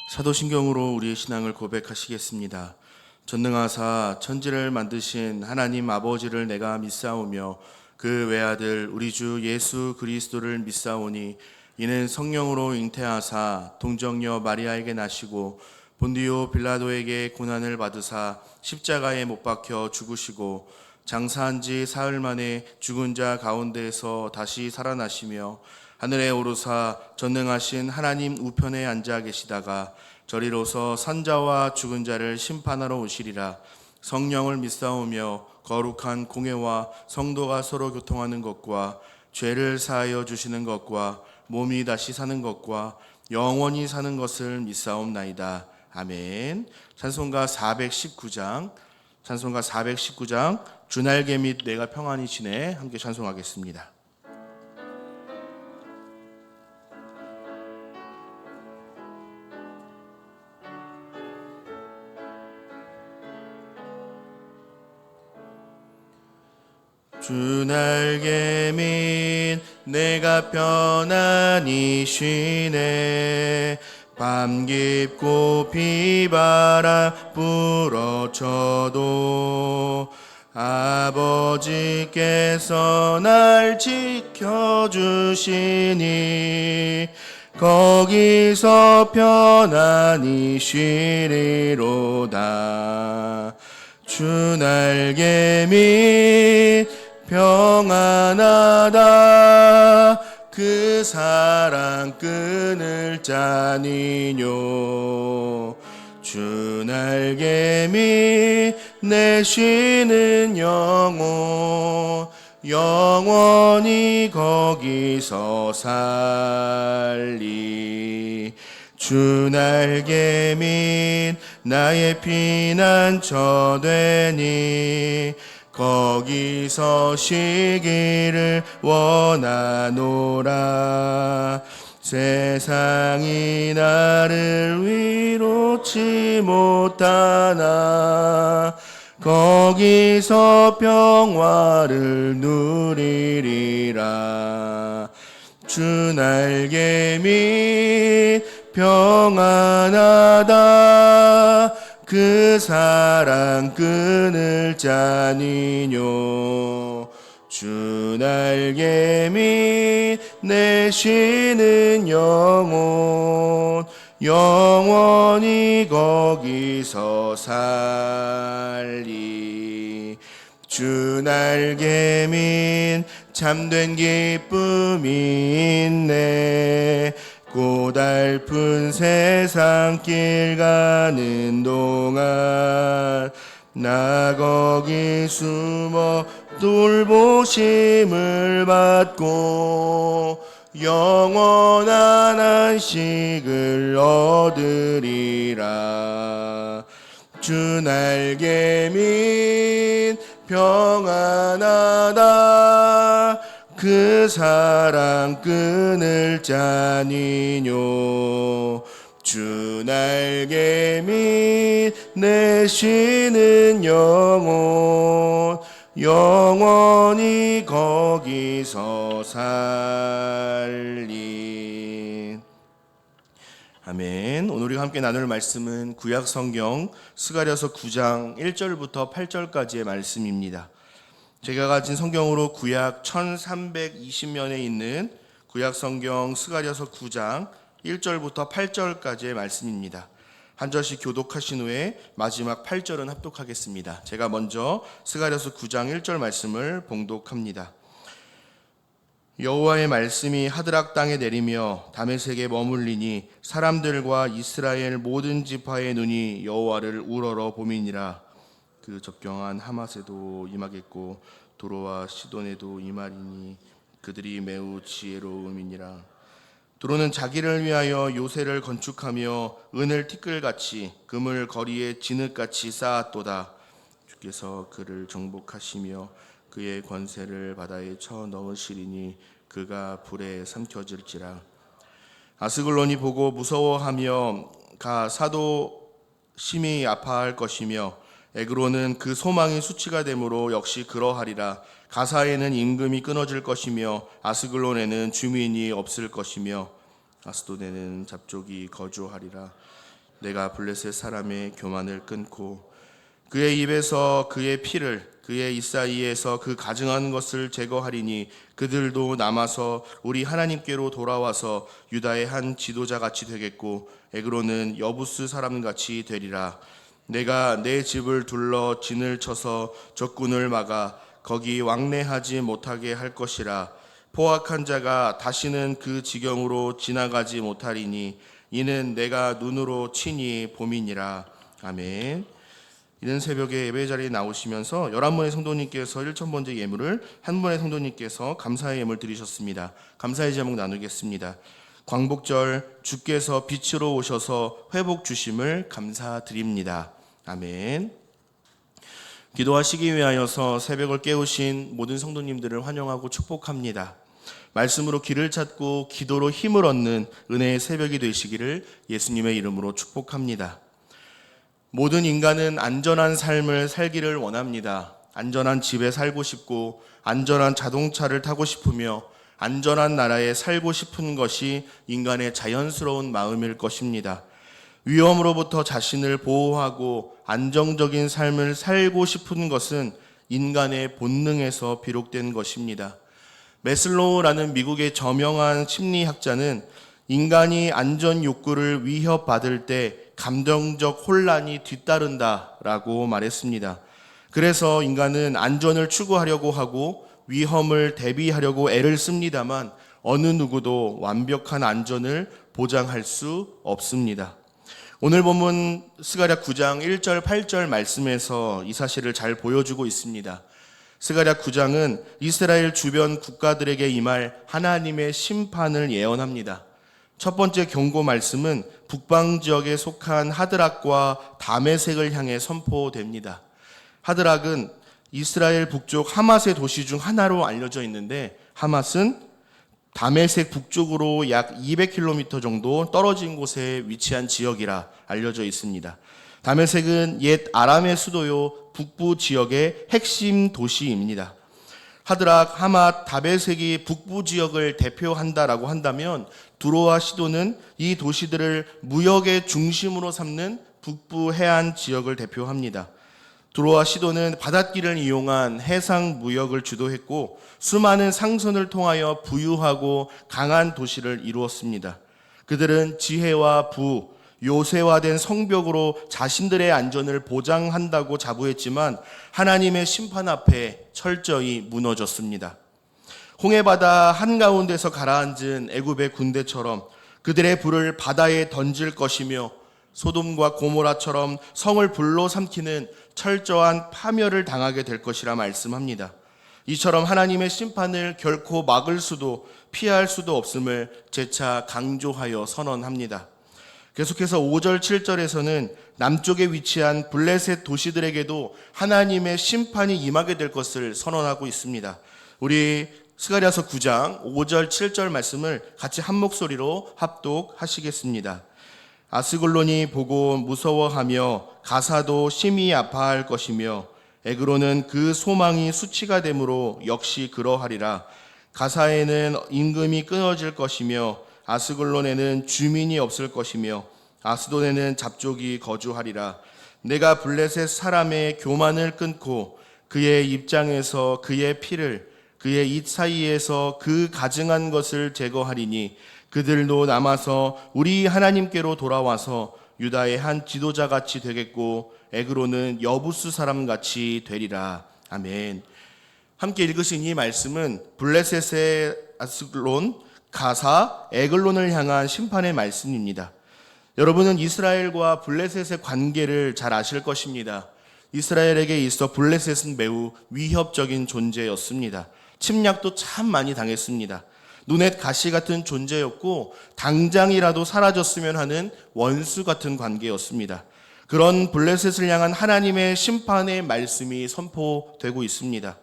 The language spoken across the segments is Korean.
사도신경으로 우리의 신앙을 고백하시겠습니다. 전능하사 천지를 만드신 하나님 아버지를 내가 믿사오며 그 외아들 우리 주 예수 그리스도를 믿사오니 이는 성령으로 잉태하사 동정녀 마리아에게 나시고 본디오 빌라도에게 고난을 받으사 십자가에 못 박혀 죽으시고 장사한 지 사흘 만에 죽은 자 가운데에서 다시 살아나시며 하늘에 오르사 전능하신 하나님 우편에 앉아 계시다가 저리로서 산자와 죽은 자를 심판하러 오시리라. 성령을 믿사오며 거룩한 공회와 성도가 서로 교통하는 것과 죄를 사하여 주시는 것과 몸이 다시 사는 것과 영원히 사는 것을 믿사옵나이다. 아멘. 찬송가 419장 주날개 및 내가 평안히 지내 함께 찬송하겠습니다. 주날개 및 내가 편안히 쉬네. 밤 깊고 비바람 불어쳐도 아버지께서 날 지켜주시니 거기서 편안히 쉬리로다. 주날개 및 평안하다. 그 사랑 끊을 자니뇨. 주날개 밑 내 쉬는 영혼 영원히 거기서 살리. 주날개 밑 나의 피난처 되니 거기서 쉬기를 원하노라. 세상이 나를 위로치 못하나 거기서 평화를 누리리라. 주날개 밑 평안하다. 그 사랑 끊을 자니뇨. 주날개 밑 내 쉬는 영혼 영원히 거기서 살리. 주날개 밑 참된 기쁨이 있네. 고달픈 세상 길 가는 동안 나 거기 숨어 돌보심을 받고 영원한 안식을 얻으리라. 주날개 밑 평안하다. 그 사랑 끊을 자니뇨. 주날개 밑 내 쉬는 영혼 영원히 거기서 살리. 아멘. 오늘 우리가 함께 나눌 말씀은 구약성경 스가랴서 9장 1절부터 8절까지의 말씀입니다. 제가 가진 성경으로 구약 1320면에 있는 구약성경 스가랴서 9장 1절부터 8절까지의 말씀입니다. 한 절씩 교독하신 후에 마지막 8절은 합독하겠습니다. 제가 먼저 스가랴서 9장 1절 말씀을 봉독합니다. 여호와의 말씀이 하드락 땅에 내리며 다메섹에 머물리니 사람들과 이스라엘 모든 지파의 눈이 여호와를 우러러 봄이니라. 그 접경한 하맛에도 임하겠고 도로와 시돈에도 임하리니 그들이 매우 지혜로움이니라. 도로는 자기를 위하여 요새를 건축하며 은을 티끌같이 금을 거리에 진흙같이 쌓았도다. 주께서 그를 정복하시며 그의 권세를 바다에 쳐 넣으시리니 그가 불에 삼켜질지라. 아스글론이 보고 무서워하며 가 사도 심히 아파할 것이며 에그론은 그 소망이 수치가 되므로 역시 그러하리라. 가사에는 임금이 끊어질 것이며 아스글론에는 주민이 없을 것이며 아스도데는 잡족이 거주하리라. 내가 블레셋 사람의 교만을 끊고 그의 입에서 그의 피를 그의 이사이에서 그 가증한 것을 제거하리니 그들도 남아서 우리 하나님께로 돌아와서 유다의 한 지도자같이 되겠고 에그로는 여부스 사람같이 되리라. 내가 내 집을 둘러 진을 쳐서 적군을 막아 거기 왕래하지 못하게 할 것이라. 포악한 자가 다시는 그 지경으로 지나가지 못하리니 이는 내가 눈으로 치니 봄이니라. 아멘. 이른 새벽에 예배 자리에 나오시면서 11분의 성도님께서 1,000번째 예물을 한 분의 성도님께서 감사의 예물 드리셨습니다. 감사의 제목 나누겠습니다. 광복절 주께서 빛으로 오셔서 회복 주심을 감사드립니다. 아멘. 기도하시기 위하여서 새벽을 깨우신 모든 성도님들을 환영하고 축복합니다. 말씀으로 길을 찾고 기도로 힘을 얻는 은혜의 새벽이 되시기를 예수님의 이름으로 축복합니다. 모든 인간은 안전한 삶을 살기를 원합니다. 안전한 집에 살고 싶고 안전한 자동차를 타고 싶으며 안전한 나라에 살고 싶은 것이 인간의 자연스러운 마음일 것입니다. 위험으로부터 자신을 보호하고 안정적인 삶을 살고 싶은 것은 인간의 본능에서 비롯된 것입니다. 매슬로우라는 미국의 저명한 심리학자는 인간이 안전 욕구를 위협받을 때 감정적 혼란이 뒤따른다라고 말했습니다. 그래서 인간은 안전을 추구하려고 하고 위험을 대비하려고 애를 씁니다만 어느 누구도 완벽한 안전을 보장할 수 없습니다. 오늘 본문 스가랴 9장 1절 8절 말씀에서 이 사실을 잘 보여주고 있습니다. 스가랴 9장은 이스라엘 주변 국가들에게 임할 하나님의 심판을 예언합니다. 첫 번째 경고 말씀은 북방 지역에 속한 하드락과 다메섹을 향해 선포됩니다. 하드락은 이스라엘 북쪽 하맛의 도시 중 하나로 알려져 있는데 하맛은 다메섹 북쪽으로 약 200km 정도 떨어진 곳에 위치한 지역이라 알려져 있습니다. 다메섹은 옛 아람의 수도요 북부 지역의 핵심 도시입니다. 하드락, 하맛, 다메섹이 북부 지역을 대표한다라고 한다면 두로와 시돈은 이 도시들을 무역의 중심으로 삼는 북부 해안 지역을 대표합니다. 두로와 시돈은 바닷길을 이용한 해상 무역을 주도했고 수많은 상선을 통하여 부유하고 강한 도시를 이루었습니다. 그들은 지혜와 부, 요새화된 성벽으로 자신들의 안전을 보장한다고 자부했지만 하나님의 심판 앞에 철저히 무너졌습니다. 홍해바다 한가운데서 가라앉은 애굽의 군대처럼 그들의 불을 바다에 던질 것이며 소돔과 고모라처럼 성을 불로 삼키는 철저한 파멸을 당하게 될 것이라 말씀합니다. 이처럼 하나님의 심판을 결코 막을 수도 피할 수도 없음을 재차 강조하여 선언합니다. 계속해서 5절 7절에서는 남쪽에 위치한 블레셋 도시들에게도 하나님의 심판이 임하게 될 것을 선언하고 있습니다. 우리 스가랴서 9장 5절 7절 말씀을 같이 한 목소리로 합독하시겠습니다. 아스글론이 보고 무서워하며 가사도 심히 아파할 것이며 에그로는 그 소망이 수치가 되므로 역시 그러하리라. 가사에는 임금이 끊어질 것이며 아스글론에는 주민이 없을 것이며 아스돈에는 잡족이 거주하리라. 내가 블레셋 사람의 교만을 끊고 그의 입장에서 그의 피를 그의 입 사이에서 그 가증한 것을 제거하리니 그들도 남아서 우리 하나님께로 돌아와서 유다의 한 지도자같이 되겠고 에그로는 여부스 사람같이 되리라. 아멘. 함께 읽으신 이 말씀은 블레셋의 아스글론, 가사, 에글론을 향한 심판의 말씀입니다. 여러분은 이스라엘과 블레셋의 관계를 잘 아실 것입니다. 이스라엘에게 있어 블레셋은 매우 위협적인 존재였습니다. 침략도 참 많이 당했습니다. 눈에 가시 같은 존재였고 당장이라도 사라졌으면 하는 원수 같은 관계였습니다. 그런 블레셋을 향한 하나님의 심판의 말씀이 선포되고 있습니다.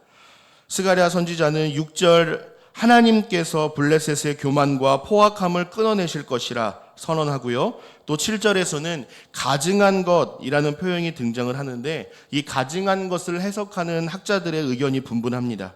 스가랴 선지자는 6절 하나님께서 블레셋의 교만과 포악함을 끊어내실 것이라 선언하고요. 또 7절에서는 가증한 것이라는 표현이 등장을 하는데 이 가증한 것을 해석하는 학자들의 의견이 분분합니다.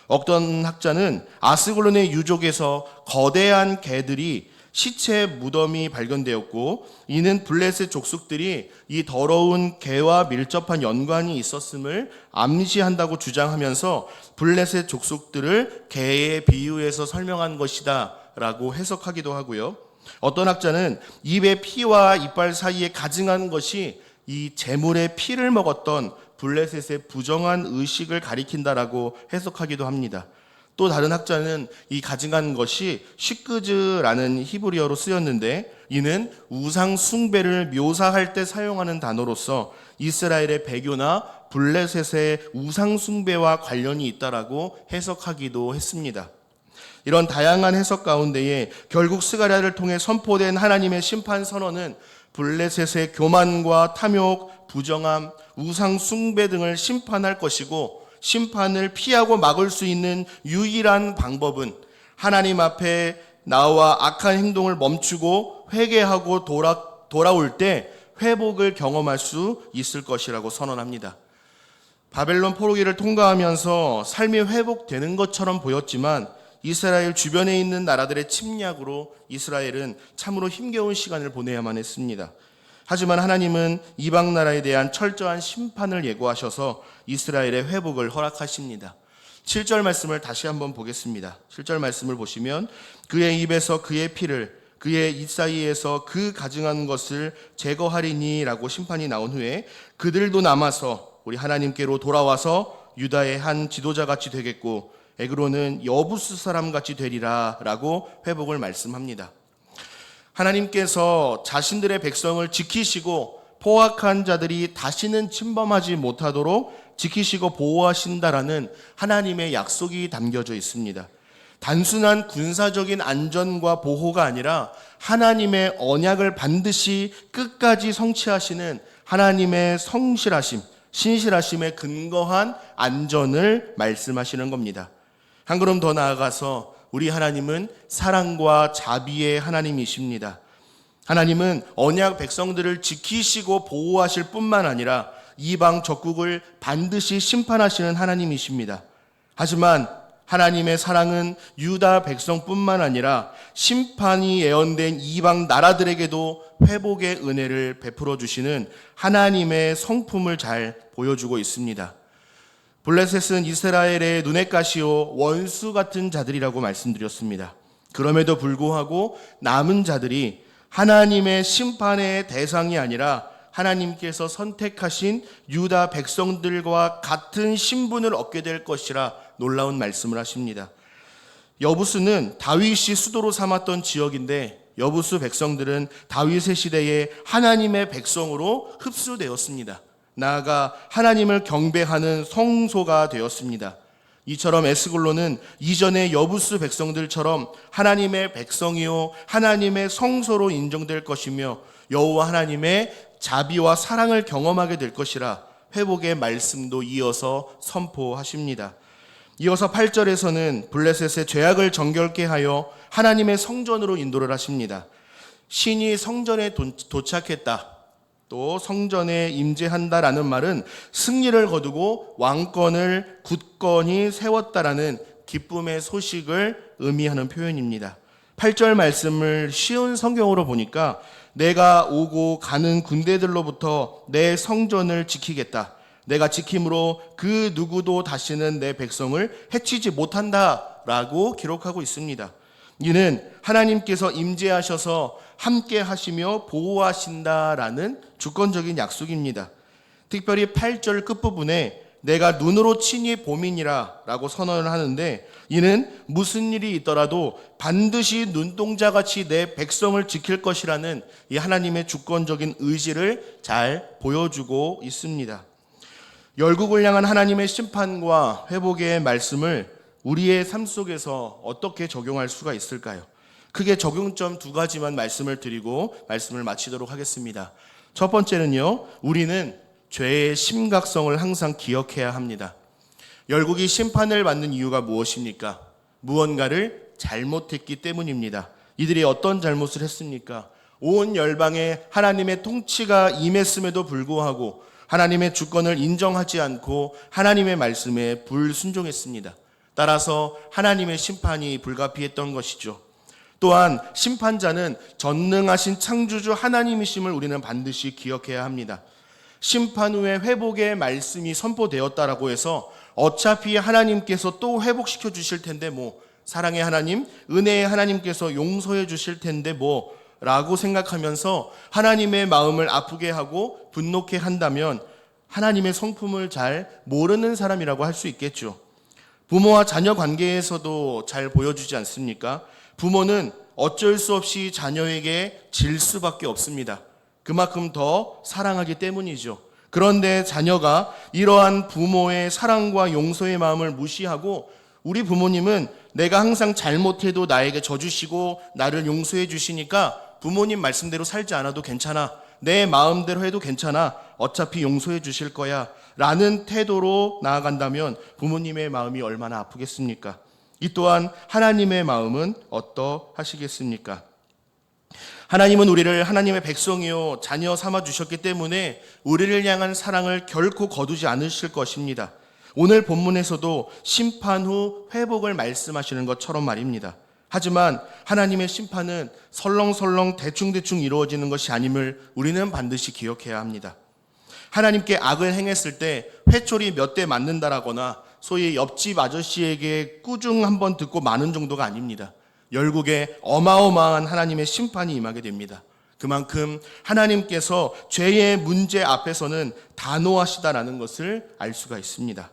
어떤 학자는 아스글론의 유족에서 거대한 개들이 시체 무덤이 발견되었고, 이는 블레셋 족속들이 이 더러운 개와 밀접한 연관이 있었음을 암시한다고 주장하면서 블레셋 족속들을 개에 비유해서 설명한 것이다 라고 해석하기도 하고요. 어떤 학자는 입의 피와 이빨 사이에 가증한 것이 이 제물의 피를 먹었던 블레셋의 부정한 의식을 가리킨다라고 해석하기도 합니다. 또 다른 학자는 이 가증한 것이 시크즈라는 히브리어로 쓰였는데, 이는 우상 숭배를 묘사할 때 사용하는 단어로서 이스라엘의 배교나 블레셋의 우상 숭배와 관련이 있다라고 해석하기도 했습니다. 이런 다양한 해석 가운데에 결국 스가랴를 통해 선포된 하나님의 심판 선언은 블레셋의 교만과 탐욕, 부정함, 우상 숭배 등을 심판할 것이고, 심판을 피하고 막을 수 있는 유일한 방법은 하나님 앞에 나와 악한 행동을 멈추고 회개하고 돌아올 때 회복을 경험할 수 있을 것이라고 선언합니다. 바벨론 포로기를 통과하면서 삶이 회복되는 것처럼 보였지만 이스라엘 주변에 있는 나라들의 침략으로 이스라엘은 참으로 힘겨운 시간을 보내야만 했습니다. 하지만 하나님은 이방 나라에 대한 철저한 심판을 예고하셔서 이스라엘의 회복을 허락하십니다. 7절 말씀을 다시 한번 보겠습니다. 7절 말씀을 보시면 그의 입에서 그의 피를 그의 입 사이에서 그 가증한 것을 제거하리니 라고 심판이 나온 후에 그들도 남아서 우리 하나님께로 돌아와서 유다의 한 지도자같이 되겠고 에그론은 여부스 사람같이 되리라 라고 회복을 말씀합니다. 하나님께서 자신들의 백성을 지키시고 포악한 자들이 다시는 침범하지 못하도록 지키시고 보호하신다라는 하나님의 약속이 담겨져 있습니다. 단순한 군사적인 안전과 보호가 아니라 하나님의 언약을 반드시 끝까지 성취하시는 하나님의 성실하심, 신실하심에 근거한 안전을 말씀하시는 겁니다. 한 걸음 더 나아가서 우리 하나님은 사랑과 자비의 하나님이십니다. 하나님은 언약 백성들을 지키시고 보호하실 뿐만 아니라 이방 적국을 반드시 심판하시는 하나님이십니다. 하지만 하나님의 사랑은 유다 백성뿐만 아니라 심판이 예언된 이방 나라들에게도 회복의 은혜를 베풀어 주시는 하나님의 성품을 잘 보여주고 있습니다. 블레셋은 이스라엘의 눈엣 가시오 원수 같은 자들이라고 말씀드렸습니다. 그럼에도 불구하고 남은 자들이 하나님의 심판의 대상이 아니라 하나님께서 선택하신 유다 백성들과 같은 신분을 얻게 될 것이라 놀라운 말씀을 하십니다. 여부스는 다윗이 수도로 삼았던 지역인데 여부스 백성들은 다윗의 시대에 하나님의 백성으로 흡수되었습니다. 나아가 하나님을 경배하는 성소가 되었습니다. 이처럼 에스골론은 이전의 여부스 백성들처럼 하나님의 백성이요 하나님의 성소로 인정될 것이며 여호와 하나님의 자비와 사랑을 경험하게 될 것이라 회복의 말씀도 이어서 선포하십니다. 이어서 8절에서는 블레셋의 죄악을 정결케 하여 하나님의 성전으로 인도를 하십니다. 신이 성전에 도착했다, 또 성전에 임재한다라는 말은 승리를 거두고 왕권을 굳건히 세웠다라는 기쁨의 소식을 의미하는 표현입니다. 8절 말씀을 쉬운 성경으로 보니까 내가 오고 가는 군대들로부터 내 성전을 지키겠다. 내가 지킴으로 그 누구도 다시는 내 백성을 해치지 못한다라고 기록하고 있습니다. 이는 하나님께서 임재하셔서 함께 하시며 보호하신다라는 주권적인 약속입니다. 특별히 8절 끝부분에 내가 눈으로 친히 보민이라 라고 선언을 하는데, 이는 무슨 일이 있더라도 반드시 눈동자같이 내 백성을 지킬 것이라는 이 하나님의 주권적인 의지를 잘 보여주고 있습니다. 열국을 향한 하나님의 심판과 회복의 말씀을 우리의 삶 속에서 어떻게 적용할 수가 있을까요? 크게 적용점 2가지만 말씀을 드리고 말씀을 마치도록 하겠습니다. 첫 번째는요, 우리는 죄의 심각성을 항상 기억해야 합니다. 열국이 심판을 받는 이유가 무엇입니까? 무언가를 잘못했기 때문입니다. 이들이 어떤 잘못을 했습니까? 온 열방에 하나님의 통치가 임했음에도 불구하고 하나님의 주권을 인정하지 않고 하나님의 말씀에 불순종했습니다. 따라서 하나님의 심판이 불가피했던 것이죠. 또한 심판자는 전능하신 창조주 하나님이심을 우리는 반드시 기억해야 합니다. 심판 후에 회복의 말씀이 선포되었다라고 해서 어차피 하나님께서 또 회복시켜 주실 텐데 사랑의 하나님, 은혜의 하나님께서 용서해 주실 텐데 라고 생각하면서 하나님의 마음을 아프게 하고 분노케 한다면 하나님의 성품을 잘 모르는 사람이라고 할 수 있겠죠. 부모와 자녀 관계에서도 잘 보여주지 않습니까? 부모는 어쩔 수 없이 자녀에게 질 수밖에 없습니다. 그만큼 더 사랑하기 때문이죠. 그런데 자녀가 이러한 부모의 사랑과 용서의 마음을 무시하고 우리 부모님은 내가 항상 잘못해도 나에게 져주시고 나를 용서해 주시니까 부모님 말씀대로 살지 않아도 괜찮아. 내 마음대로 해도 괜찮아. 어차피 용서해 주실 거야. 라는 태도로 나아간다면 부모님의 마음이 얼마나 아프겠습니까? 이 또한 하나님의 마음은 어떠하시겠습니까? 하나님은 우리를 하나님의 백성이요 자녀 삼아 주셨기 때문에 우리를 향한 사랑을 결코 거두지 않으실 것입니다. 오늘 본문에서도 심판 후 회복을 말씀하시는 것처럼 말입니다. 하지만 하나님의 심판은 설렁설렁 대충대충 이루어지는 것이 아님을 우리는 반드시 기억해야 합니다. 하나님께 악을 행했을 때 회초리 몇 대 맞는다라거나 소위 옆집 아저씨에게 꾸중 한번 듣고 마는 정도가 아닙니다. 결국에 어마어마한 하나님의 심판이 임하게 됩니다. 그만큼 하나님께서 죄의 문제 앞에서는 단호하시다라는 것을 알 수가 있습니다.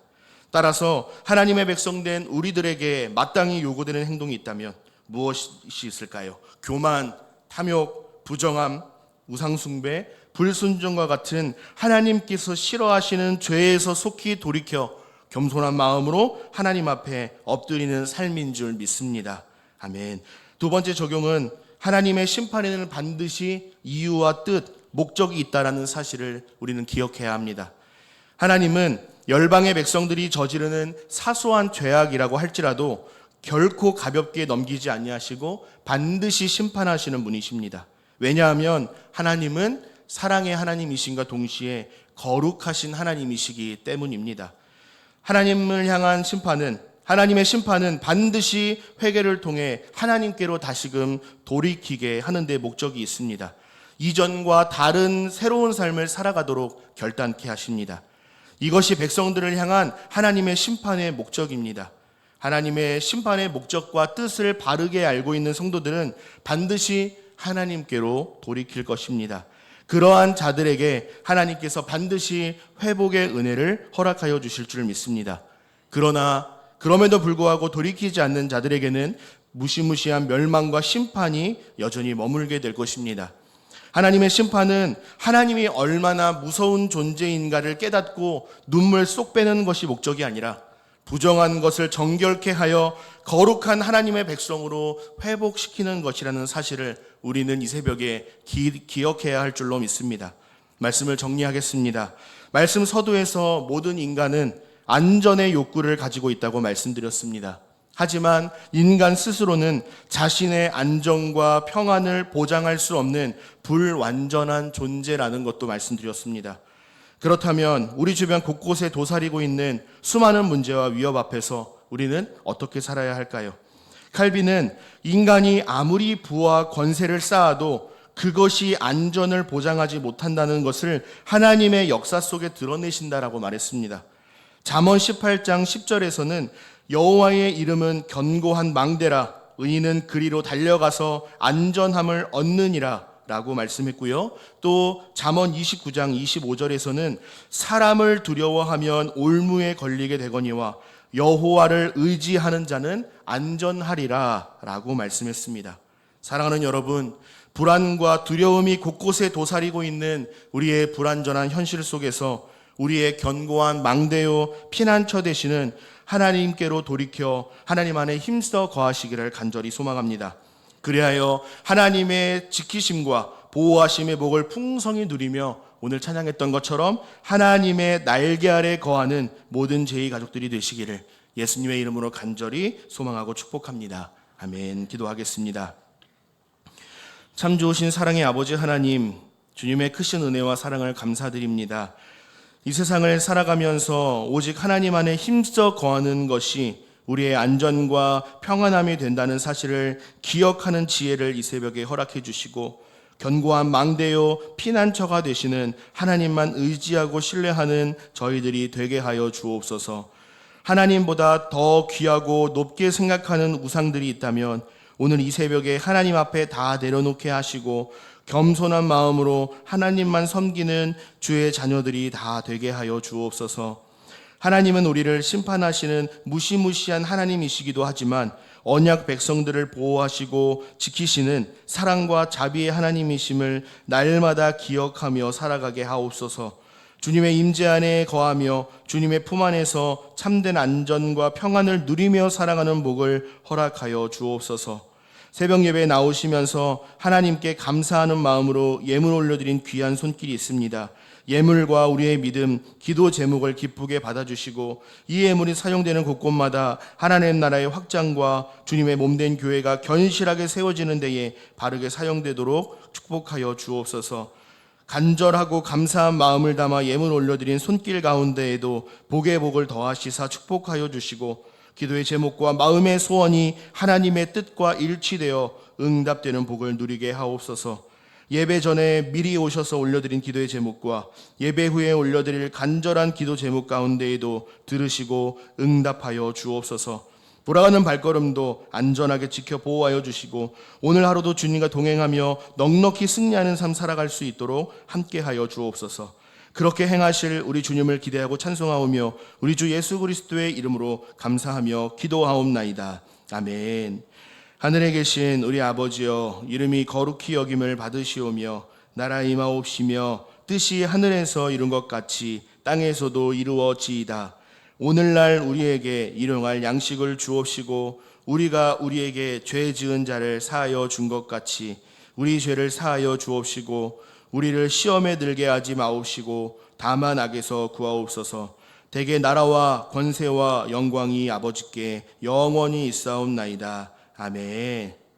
따라서 하나님의 백성된 우리들에게 마땅히 요구되는 행동이 있다면 무엇이 있을까요? 교만, 탐욕, 부정함, 우상숭배, 불순종과 같은 하나님께서 싫어하시는 죄에서 속히 돌이켜 겸손한 마음으로 하나님 앞에 엎드리는 삶인 줄 믿습니다. 아멘. 두 번째 적용은 하나님의 심판에는 반드시 이유와 뜻, 목적이 있다라는 사실을 우리는 기억해야 합니다. 하나님은 열방의 백성들이 저지르는 사소한 죄악이라고 할지라도 결코 가볍게 넘기지 아니하시고 반드시 심판하시는 분이십니다. 왜냐하면 하나님은 사랑의 하나님이신가 동시에 거룩하신 하나님이시기 때문입니다. 하나님을 향한 심판은 하나님의 심판은 반드시 회개를 통해 하나님께로 다시금 돌이키게 하는 데 목적이 있습니다. 이전과 다른 새로운 삶을 살아가도록 결단케 하십니다. 이것이 백성들을 향한 하나님의 심판의 목적입니다. 하나님의 심판의 목적과 뜻을 바르게 알고 있는 성도들은 반드시 하나님께로 돌이킬 것입니다. 그러한 자들에게 하나님께서 반드시 회복의 은혜를 허락하여 주실 줄 믿습니다. 그럼에도 불구하고 돌이키지 않는 자들에게는 무시무시한 멸망과 심판이 여전히 머물게 될 것입니다. 하나님의 심판은 하나님이 얼마나 무서운 존재인가를 깨닫고 눈물 쏙 빼는 것이 목적이 아니라 부정한 것을 정결케 하여 거룩한 하나님의 백성으로 회복시키는 것이라는 사실을 우리는 이 새벽에 기억해야 할 줄로 믿습니다. 말씀을 정리하겠습니다. 말씀 서두에서 모든 인간은 안전의 욕구를 가지고 있다고 말씀드렸습니다. 하지만 인간 스스로는 자신의 안정과 평안을 보장할 수 없는 불완전한 존재라는 것도 말씀드렸습니다. 그렇다면 우리 주변 곳곳에 도사리고 있는 수많은 문제와 위협 앞에서 우리는 어떻게 살아야 할까요? 칼빈은 인간이 아무리 부와 권세를 쌓아도 그것이 안전을 보장하지 못한다는 것을 하나님의 역사 속에 드러내신다라고 말했습니다. 잠언 18장 10절에서는 여호와의 이름은 견고한 망대라 의인은 그리로 달려가서 안전함을 얻느니라 라고 말씀했고요. 또 잠언 29장 25절에서는 사람을 두려워하면 올무에 걸리게 되거니와 여호와를 의지하는 자는 안전하리라 라고 말씀했습니다. 사랑하는 여러분, 불안과 두려움이 곳곳에 도사리고 있는 우리의 불안전한 현실 속에서 우리의 견고한 망대요 피난처 되시는 하나님께로 돌이켜 하나님 안에 힘써 거하시기를 간절히 소망합니다. 그리하여 하나님의 지키심과 보호하심의 복을 풍성히 누리며 오늘 찬양했던 것처럼 하나님의 날개 아래 거하는 모든 제2 가족들이 되시기를 예수님의 이름으로 간절히 소망하고 축복합니다. 아멘. 기도하겠습니다. 참 좋으신 사랑의 아버지 하나님, 주님의 크신 은혜와 사랑을 감사드립니다. 이 세상을 살아가면서 오직 하나님 안에 힘써 거하는 것이 우리의 안전과 평안함이 된다는 사실을 기억하는 지혜를 이 새벽에 허락해 주시고 견고한 망대요 피난처가 되시는 하나님만 의지하고 신뢰하는 저희들이 되게 하여 주옵소서. 하나님보다 더 귀하고 높게 생각하는 우상들이 있다면 오늘 이 새벽에 하나님 앞에 다 내려놓게 하시고 겸손한 마음으로 하나님만 섬기는 주의 자녀들이 다 되게 하여 주옵소서. 하나님은 우리를 심판하시는 무시무시한 하나님이시기도 하지만 언약 백성들을 보호하시고 지키시는 사랑과 자비의 하나님이심을 날마다 기억하며 살아가게 하옵소서. 주님의 임재 안에 거하며 주님의 품 안에서 참된 안전과 평안을 누리며 살아가는 복을 허락하여 주옵소서. 새벽 예배에 나오시면서 하나님께 감사하는 마음으로 예물 올려드린 귀한 손길이 있습니다. 예물과 우리의 믿음, 기도 제목을 기쁘게 받아주시고 이 예물이 사용되는 곳곳마다 하나님 나라의 확장과 주님의 몸된 교회가 견실하게 세워지는 데에 바르게 사용되도록 축복하여 주옵소서. 간절하고 감사한 마음을 담아 예물 올려드린 손길 가운데에도 복의 복을 더하시사 축복하여 주시고 기도의 제목과 마음의 소원이 하나님의 뜻과 일치되어 응답되는 복을 누리게 하옵소서. 예배 전에 미리 오셔서 올려드린 기도의 제목과 예배 후에 올려드릴 간절한 기도 제목 가운데에도 들으시고 응답하여 주옵소서. 돌아가는 발걸음도 안전하게 지켜 보호하여 주시고 오늘 하루도 주님과 동행하며 넉넉히 승리하는 삶 살아갈 수 있도록 함께하여 주옵소서. 그렇게 행하실 우리 주님을 기대하고 찬송하오며 우리 주 예수 그리스도의 이름으로 감사하며 기도하옵나이다. 아멘. 하늘에 계신 우리 아버지여, 이름이 거룩히 여김을 받으시오며 나라 임하옵시며 뜻이 하늘에서 이룬 것 같이 땅에서도 이루어지이다. 오늘날 우리에게 일용할 양식을 주옵시고 우리가 우리에게 죄 지은 자를 사하여 준 것 같이 우리 죄를 사하여 주옵시고 우리를 시험에 들게 하지 마옵시고 다만 악에서 구하옵소서. 대개 나라와 권세와 영광이 아버지께 영원히 있사옵나이다. 아멘.